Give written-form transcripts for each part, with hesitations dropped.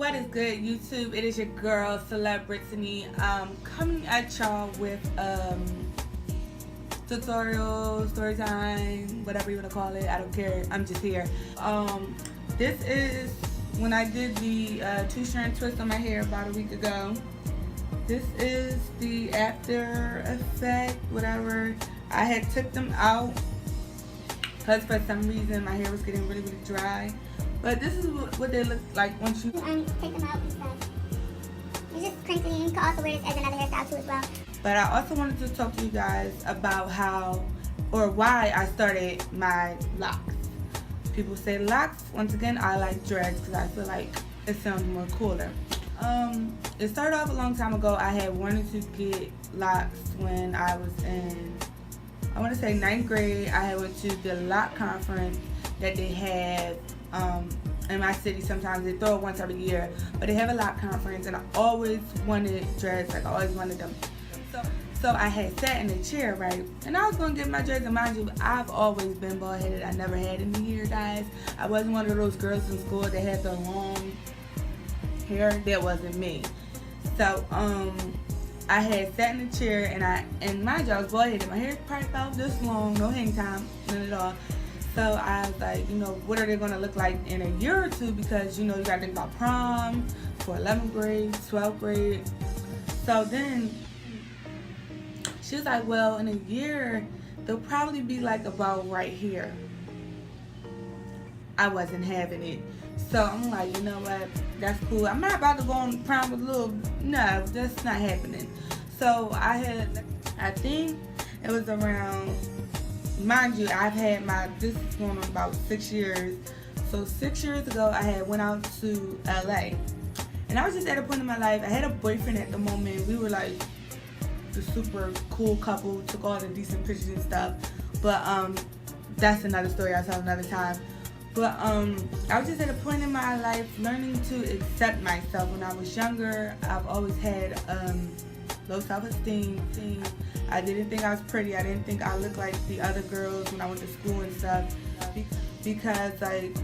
What is good, YouTube? It is your girl, Celebrity, coming at y'all with tutorial, story time, whatever you want to call it. I don't care. I'm just here. This is when I did the two-strand twist on my hair about a week ago. This is the after effect, whatever. I had took them out because for some reason my hair was getting really dry. But this is what they look like once you take them out and stuff. It's just crinkly. You can also wear this as another hairstyle too as well. But I also wanted to talk to you guys about how or why I started my locks. People say locks. Once again, I like dreads because I feel like it sounds more cooler. It started off a long time ago. I had wanted to get locks when I was in, I want to say 9th grade. I had went to the lock conference that they have in my city. Sometimes they throw it once every year, but they have a lock conference, and I always wanted dreads. Like I always wanted them. So I had sat in a chair, right, and I was gonna get my dreads. And mind you, I've always been bald headed. I never had any hair, guys. I wasn't one of those girls in school that had the long hair. That wasn't me. So I had sat in a chair, and mind you, I was bald headed. My hair probably felt this long, no hang time, none at all. So I was like, you know, what are they going to look like in a year or two? Because, you know, you got to think about prom for 11th grade, 12th grade. So then she was like, well, in a year, they'll probably be like about right here. I wasn't having it. So I'm like, you know what? That's cool. I'm not about to go on prom with little, no, that's not happening. So I think it was around, mind you, I've had this is going on about 6 years. So 6 years ago, I had went out to LA. And I was just at a point in my life, I had a boyfriend at the moment. We were like the super cool couple, took all the decent pictures and stuff. But that's another story I'll tell another time. But I was just at a point in my life learning to accept myself. When I was younger, I've always had low self-esteem. I didn't think I was pretty. I didn't think I looked like the other girls when I went to school and stuff. Because like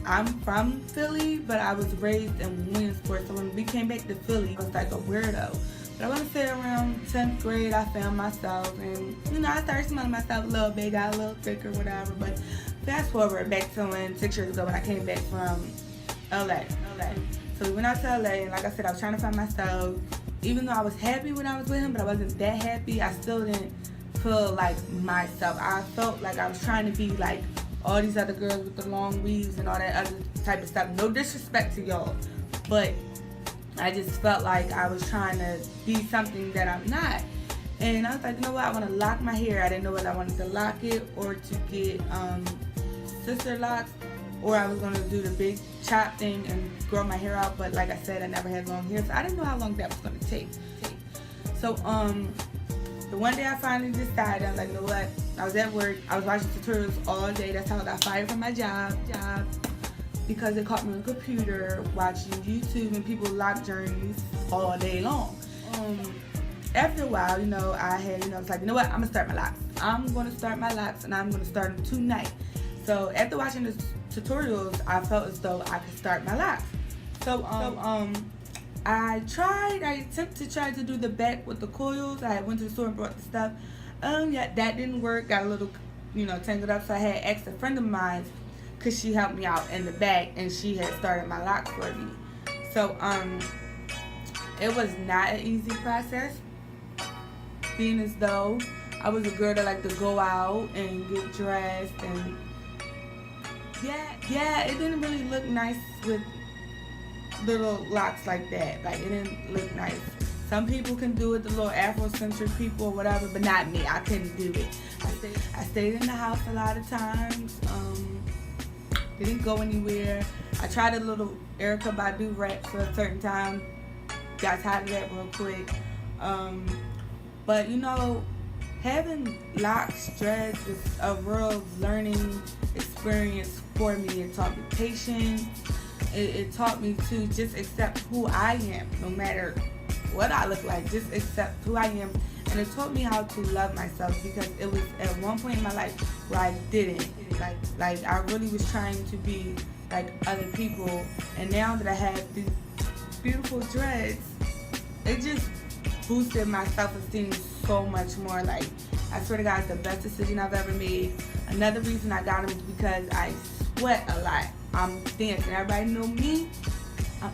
I'm from Philly, but I was raised in Williamsport. So when we came back to Philly, I was like a weirdo. But I want to say around 10th grade, I found myself, and you know, I started smelling myself a little bit, got a little thicker, whatever. But fast forward back to when 6 years ago when I came back from LA. So we went out to LA, and like I said, I was trying to find myself. Even though I was happy when I was with him, but I wasn't that happy, I still didn't feel like myself. I felt like I was trying to be like all these other girls with the long weaves and all that other type of stuff. No disrespect to y'all, but I just felt like I was trying to be something that I'm not. And I was like, you know what, I want to lock my hair. I didn't know whether I wanted to lock it or to get sister locks, or I was going to do the big chop thing and grow my hair out. But like I said, I never had long hair, so I didn't know how long that was going to take. So the one day I finally decided, I was like, you know what, I was at work, I was watching tutorials all day. That's how I got fired from my job because it caught me on the computer watching YouTube and people lock journeys all day long. After a while, you know, I was like, you know what, I'm going to start my locks. I'm going to start my locks, and I'm going to start them tonight. So after watching the tutorials, I felt as though I could start my locks. So I attempted to try to do the back with the coils. I went to the store and brought the stuff. Yeah, that didn't work. Got a little, you know, tangled up. So I had asked a friend of mine, cause she helped me out in the back, and she had started my locks for me. So it was not an easy process, being as though I was a girl that liked to go out and get dressed, and yeah, it didn't really look nice with little locks like that. Like, it didn't look nice. Some people can do it, the little Afrocentric people or whatever, but not me. I couldn't do it. I stayed in the house a lot of times. Didn't go anywhere. I tried a little Erykah Badu rap for a certain time. Got tired of that real quick. But you know, having locks, dreads was a real learning experience for me. It taught me patience. It taught me to just accept who I am, no matter what I look like. Just accept who I am. And it taught me how to love myself, because it was at one point in my life where I didn't. Like I really was trying to be like other people. And now that I have beautiful dreads, it just boosted my self-esteem so much more. Like, I swear to God, it's the best decision I've ever made. Another reason I got them is because I sweat a lot. I'm dancing. Everybody know me. I'm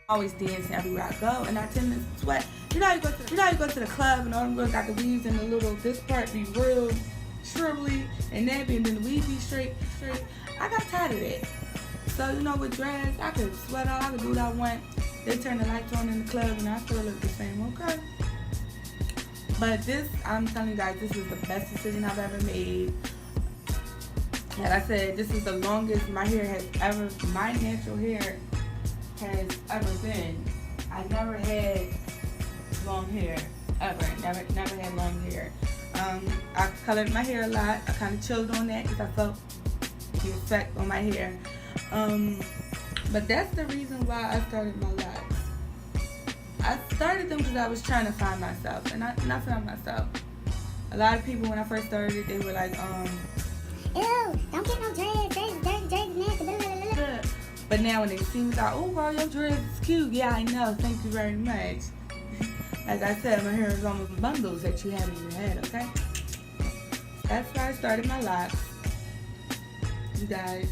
always dancing everywhere I go, and I tend to sweat. You know how you go to the club and all them girls got the weaves and the little, this part be real shrivelly and nappy, and then the weave be straight. I got tired of that. So, you know, with dreads, I could sweat all, I could do what I want. They turn the lights on in the club and I still look the same, okay? But this, I'm telling you guys, this is the best decision I've ever made. Like I said, this is the longest my natural hair has ever been. I never had long hair, ever. Never had long hair. I colored my hair a lot. I kind of chilled on that because I felt the effect on my hair. But that's the reason why I started my Locs. I started them because I was trying to find myself, and I found myself. A lot of people, when I first started, they were like, ew, don't get no dreads, dreads nasty, blah, blah, blah. But now when they see me, like, oh, girl, your dress is cute. Yeah, I know. Thank you very much. Like I said, my hair is almost bundles that you have in your head, okay? That's why I started my Locs. You guys,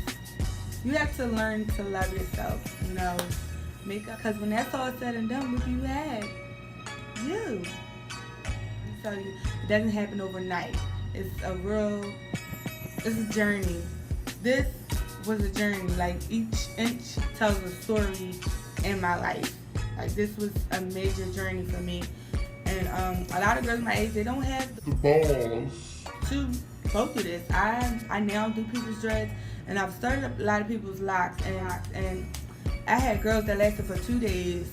you have to learn to love yourself, you know, makeup. Because when that's all said and done, what you had? You. I tell you, it doesn't happen overnight. It's a journey. This was a journey. Like, each inch tells a story in my life. Like, this was a major journey for me. And a lot of girls my age, they don't have the balls to go through this. I now do people's dreads, and I've started up a lot of people's Locs, and I had girls that lasted for 2 days.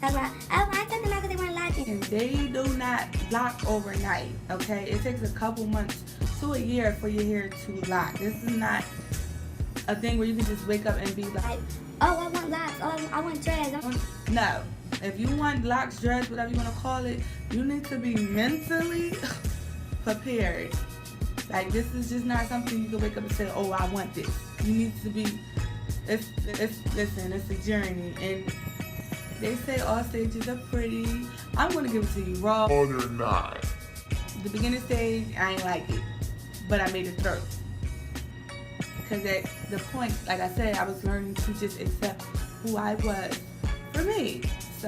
I cut them out because they weren't locking. And they do not lock overnight, okay? It takes a couple months to a year for your hair to lock. This is not a thing where you can just wake up and be like, oh, I want Locs. Oh, I want dreads. No. If you want Locs, dreads, whatever you want to call it, you need to be mentally prepared. Like, this is just not something you can wake up and say, oh, I want this. You need to be, listen, it's a journey. And they say all stages are pretty. I'm going to give it to you raw. Oh, they're not. The beginning stage, I ain't like it. But I made it through. Because at the point, like I said, I was learning to just accept who I was for me. So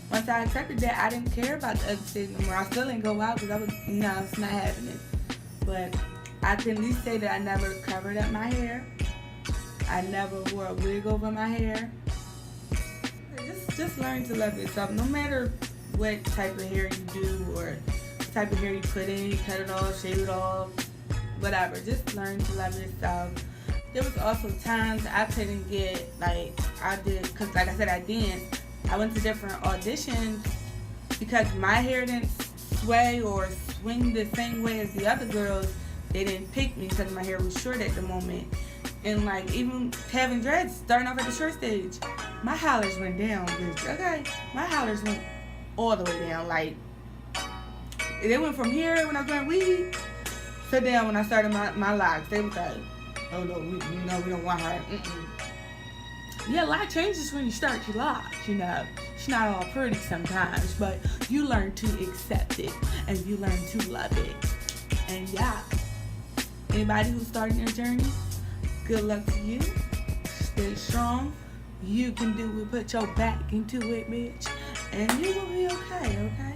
once I accepted that, I didn't care about the other stage no more. I still didn't go out because no, it's not happening. But I can at least say that I never covered up my hair. I never wore a wig over my hair. Just learn to love yourself. No matter what type of hair you do or the type of hair you put in, you cut it off, shave it off, whatever. Just learn to love yourself. There was also times I couldn't get, like, because like I said, I danced. I went to different auditions because my hair didn't sway or swing the same way as the other girls. They didn't pick me because my hair was short at the moment. And, like, even having dreads, starting off at the short stage, my hollers went down, bitch, okay? My hollers went all the way down. Like, they went from here when I was wearing weave to down when I started my Locs. They was like, oh, no, we don't want her. Yeah, a lot changes when you start your Locs, you know. It's not all pretty sometimes, but you learn to accept it, and you learn to love it. And, yeah, anybody who's starting their journey, good luck to you. Stay strong. You can do it. Put your back into it, bitch. And you will be okay, okay?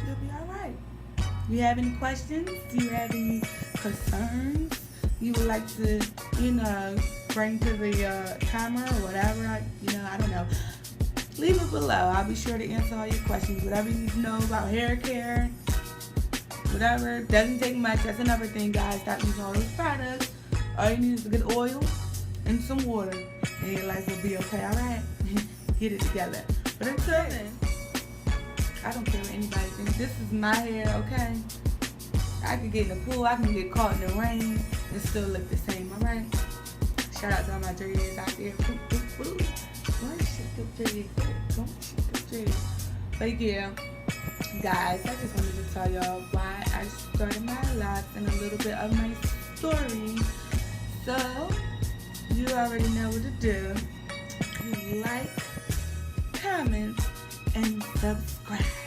You'll be alright. You have any questions? Do you have any concerns you would like to, you know, bring to the camera or whatever? I don't know. Leave it below. I'll be sure to answer all your questions. Whatever you need to know about hair care, whatever. Doesn't take much. That's another thing, guys. Stop using all those products. All you need is a good oil and some water, and your life will be okay, alright? Get it together. But until then, I don't care what anybody thinks. This is my hair, okay? I can get in the pool, I can get caught in the rain, and still look the same, alright? Shout out to all my dreads out there. Don't shake up dreads. Don't shake up dreads. But yeah, guys, I just wanted to tell y'all why I started my Locs and a little bit of my story. So, you you already know what to do. Like, comment, and subscribe.